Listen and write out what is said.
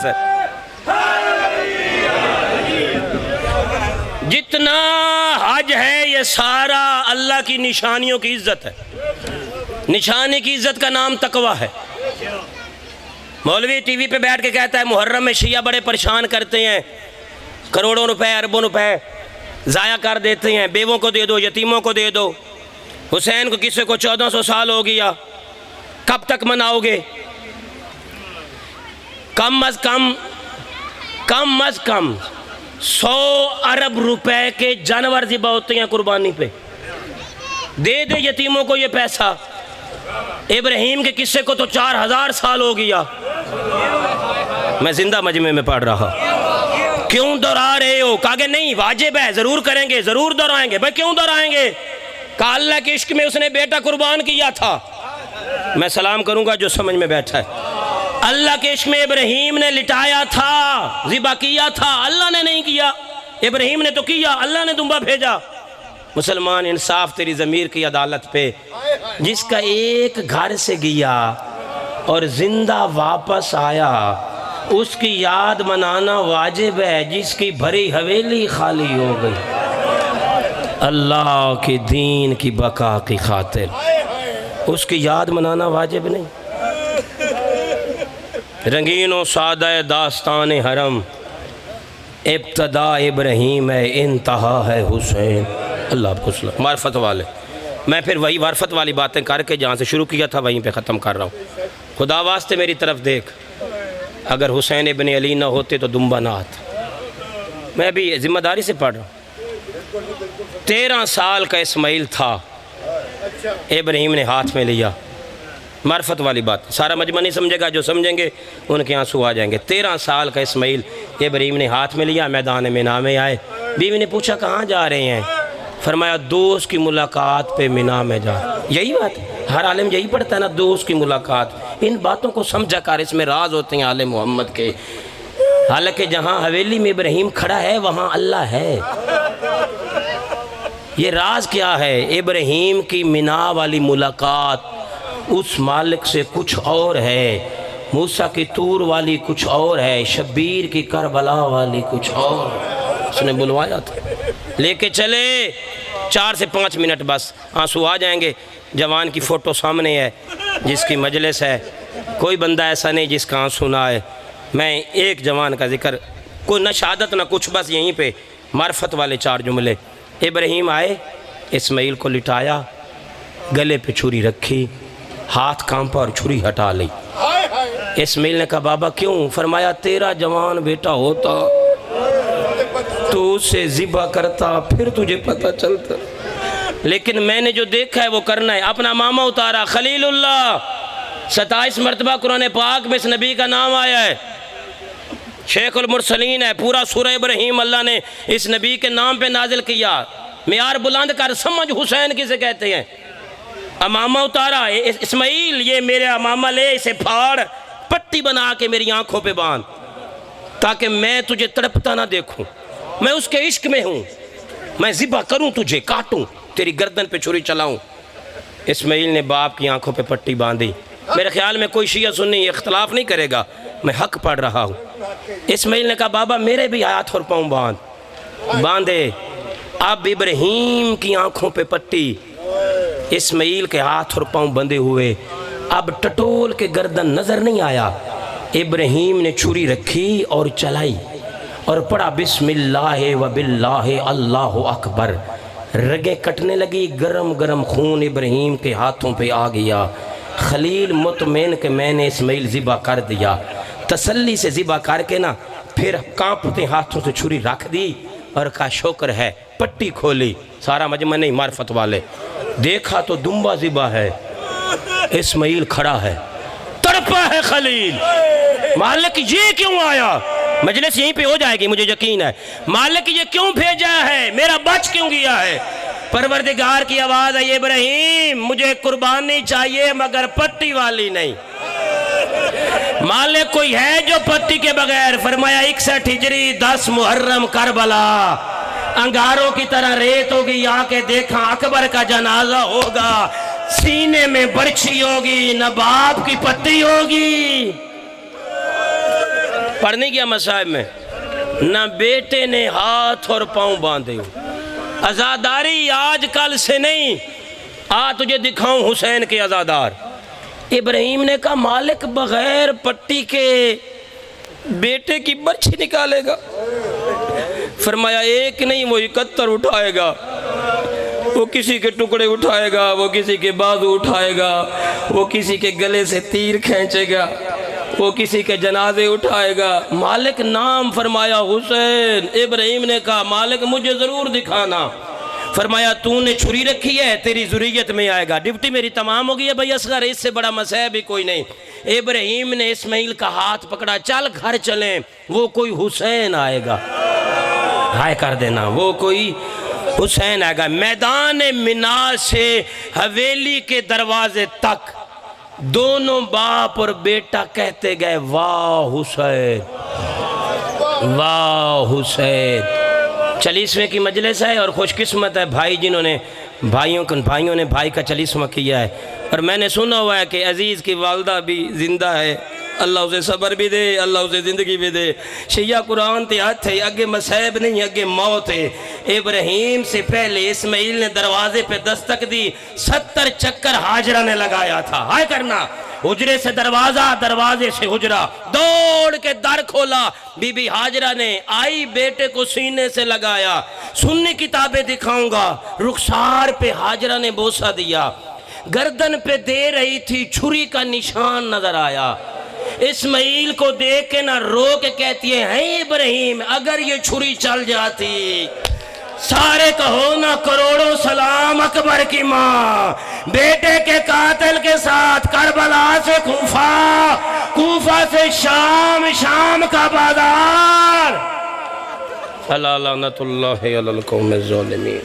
ہے۔ جتنا حج ہے یہ سارا اللہ کی نشانیوں کی عزت ہے۔ نشانی کی عزت کا نام تقوی ہے۔ مولوی ٹی وی پہ بیٹھ کے کہتا ہے محرم میں شیعہ بڑے پریشان کرتے ہیں، کروڑوں روپے اربوں روپے ضائع کر دیتے ہیں، بیووں کو دے دو، یتیموں کو دے دو، حسین کو کسی کو 1400 سال ہو گیا، کب تک مناؤ گے؟ کم از کم 100 ارب روپے کے جانور ذبح ہوتے ہیں قربانی پہ، دے دے یتیموں کو یہ پیسہ۔ ابراہیم کے قصے کو تو 4000 سال ہو گیا، میں زندہ مجمع میں پڑھ رہا۔ کیوں دہرا رہے ہو؟ کہا کہ نہیں واجب ہے، ضرور کریں گے، ضرور دہرائیں گے۔ بھائی کیوں دہرائیں گے؟ کہا اللہ کے عشق میں اس نے بیٹا قربان کیا تھا۔ میں سلام کروں گا جو سمجھ میں بیٹھا ہے۔ اللہ کے عشق میں ابراہیم نے لٹایا تھا، ذبح کیا تھا، اللہ نے نہیں کیا، ابراہیم نے تو کیا، اللہ نے دمبا بھیجا۔ مسلمان انصاف تیری ضمیر کی عدالت پہ، جس کا ایک گھر سے گیا اور زندہ واپس آیا اس کی یاد منانا واجب ہے، جس کی بھری حویلی خالی ہو گئی اللہ کے دین کی بقا کی خاطر، اس کی یاد منانا واجب نہیں۔ رنگین و سادہ داستان حرم، ابتدا ابراہیم ہے، انتہا ہے حسین۔ اللہ آپ کو سلام۔ معرفت والے، میں پھر وہی معرفت والی باتیں کر کے جہاں سے شروع کیا تھا وہیں پہ ختم کر رہا ہوں۔ خدا واسطے میری طرف دیکھ، اگر حسین ابن علی نہ ہوتے تو دمبا نہ آتا۔ میں بھی ذمہ داری سے پڑھ رہا ہوں۔ 13 سال کا اسماعیل تھا، ابراہیم نے ہاتھ میں لیا۔ معرفت والی بات، سارا مجمع نہیں سمجھے گا، جو سمجھیں گے ان کے آنسو آ جائیں گے۔ 13 سال کا اسماعیل ابراہیم نے ہاتھ میں لیا، میدان مینا میں آئے۔ بیوی نے پوچھا کہاں جا رہے ہیں؟ فرمایا دوست کی ملاقات پہ مینا میں جا۔ یہی بات ہر عالم یہی پڑھتا ہے نا، دوست کی ملاقات۔ ان باتوں کو سمجھا کر، اس میں راز ہوتے ہیں آل محمد کے۔ حالانکہ جہاں حویلی میں ابراہیم کھڑا ہے وہاں اللہ ہے۔ یہ راز کیا ہے؟ ابراہیم کی مینا والی ملاقات اس مالک سے کچھ اور ہے، موسیٰ کی طور والی کچھ اور ہے، شبیر کی کربلا والی کچھ اور۔ اس نے بلوایا تھا، لے کے چلے 4 سے 5 منٹ بس، آنسو آ جائیں گے۔ جوان کی فوٹو سامنے ہے جس کی مجلس ہے، کوئی بندہ ایسا نہیں جس کا آنسو نہ آئے۔ میں ایک جوان کا ذکر، کوئی نہ شہادت نہ کچھ، بس یہیں پہ معرفت والے 4 جملے۔ ابراہیم آئے، اسماعیل کو لٹایا، گلے پہ چھری رکھی، ہاتھ کانپا اور چھری ہٹا لی۔ اسماعیل نے کہا بابا کیوں؟ فرمایا تیرا جوان بیٹا ہوتا تو اسے ذبح کرتا، پھر تجھے پتہ چلتا، لیکن میں نے جو دیکھا ہے وہ کرنا ہے۔ اپنا ماما اتارا، خلیل اللہ، 27 مرتبہ قرآن پاک میں اس نبی کا نام آیا ہے، شیخ المرسلین ہے، پورا سورہ ابراہیم اللہ نے اس نبی کے نام پہ نازل کیا۔ معیار بلند کر سمجھ حسین کسے کہتے ہیں۔ امامہ اتارا، اسماعیل یہ میرے امامہ لے، اسے پھاڑ، پٹی بنا کے میری آنکھوں پہ باندھ، تاکہ میں تجھے تڑپتا نہ دیکھوں۔ میں اس کے عشق میں ہوں، میں ذبح کروں تجھے، کاٹوں، تیری گردن پہ چھری چلاؤں۔ اسماعیل نے باپ کی آنکھوں پہ پٹی باندھی۔ میرے خیال میں کوئی شیعہ سنی اختلاف نہیں کرے گا، میں حق پڑھ رہا ہوں۔ اسماعیل نے کہا بابا میرے بھی ہاتھ اور پاؤں باندھے۔ اب ابراہیم کی آنکھوں پہ پٹی، اسماعیل کے ہاتھ اور پاؤں بندھے ہوئے۔ اب ٹٹول کے گردن نظر نہیں آیا۔ ابراہیم نے چھری رکھی اور چلائی اور پڑھا بسم اللہ و باللہ اللہ اکبر۔ رگیں کٹنے لگی، گرم گرم خون ابراہیم کے ہاتھوں پہ آ گیا۔ خلیل مطمئن کہ میں نے اسماعیل ذبح کر دیا، تسلی سے ذبح کر کے نا پھر کانپتے ہاتھوں سے چھری رکھ دی اور کہا شکر ہے۔ پٹی کھولی، سارا مجمع نہیں معرفت والے، دیکھا تو دمبا ذبح ہے، اسماعیل کھڑا ہے، تڑپا ہے خلیل۔ مالک یہ کیوں آیا؟ مجلس یہیں پہ ہو جائے گی مجھے یقین ہے۔ مالک یہ کیوں بھیجا ہے؟ میرا بچ کیوں گیا ہے؟ پروردگار کی آواز ہے ابراہیم مجھے قربانی چاہیے مگر پٹی والی نہیں۔ مالک کوئی ہے جو پٹی کے بغیر؟ فرمایا 61 ہجری 10 محرم کربلا، انگاروں کی طرح ریت ہوگی، آ کے دیکھا اکبر کا جنازہ ہوگا، سینے میں برچھی ہوگی، نہ باپ کی پٹی ہوگی۔ پڑھ نہیں گیا مصائب میں؟ نہ بیٹے نے ہاتھ اور پاؤں باندھے، عزاداری آج کل سے نہیں، تجھے دکھاؤں حسین کے عزادار۔ ابراہیم نے کہا مالک بغیر پٹی کے بیٹے کی برچھی نکالے گا؟ فرمایا ایک نہیں وہ 71 اٹھائے گا، وہ کسی کے ٹکڑے اٹھائے گا، وہ کسی کے بازو اٹھائے گا، وہ کسی کے گلے سے تیر کھینچے گا، وہ کسی کے جنازے اٹھائے گا۔ مالک نام فرمایا حسین۔ ابراہیم نے کہا مالک مجھے ضرور دکھانا۔ فرمایا تو نے چھری رکھی ہے، تیری ذریت میں آئے گا، ڈیوٹی میری تمام ہو گئی ہے بھائی اصغر، اس سے بڑا مسئلہ بھی کوئی نہیں۔ ابراہیم نے اسماعیل کا ہاتھ پکڑا، چل گھر چلیں، وہ کوئی حسین آئے گا، ہائے کر دینا، وہ کوئی حسین آئے گا۔ میدان منا سے حویلی کے دروازے تک دونوں باپ اور بیٹا کہتے گئے واہ حسین، واہ حسین۔ 40ویں کی مجلس ہے اور خوش قسمت ہے بھائی جنہوں نے بھائیوں نے بھائی کا 40واں کیا ہے۔ اور میں نے سنا ہوا ہے کہ عزیز کی والدہ بھی زندہ ہے، اللہ اسے صبر بھی دے، اللہ اسے زندگی بھی دے۔ شیعہ قرآن تے ہاتھ ہے، اگے مسائب نہیں اگے موت ہے۔ ابراہیم سے پہلے اسماعیل نے دروازے پہ دستک دی، 70 چکر ہاجرہ نے لگایا تھا، ہائے کرنا، حجرے سے دروازہ، دروازے سے حجرہ، دوڑ کے در کھولا، بی بی ہاجرہ نے آئی، بیٹے کو سینے سے لگایا۔ سنی کتابیں دکھاؤں گا، رخسار پہ ہاجرہ نے بوسہ دیا، گردن پہ دے رہی تھی، چھری کا نشان نظر آیا۔ اسماعیل کو دیکھ کے نہ رو کے کہتی ہے ابراہیم اگر یہ چھری چل جاتی، سارے کہو نا کروڑوں سلام اکبر کی ماں، بیٹے کے قاتل کے ساتھ کربلا سے کوفہ، کوفہ سے شام، شام کا بازار۔ اللہ لعنت اللہ علی القوم الظالمین۔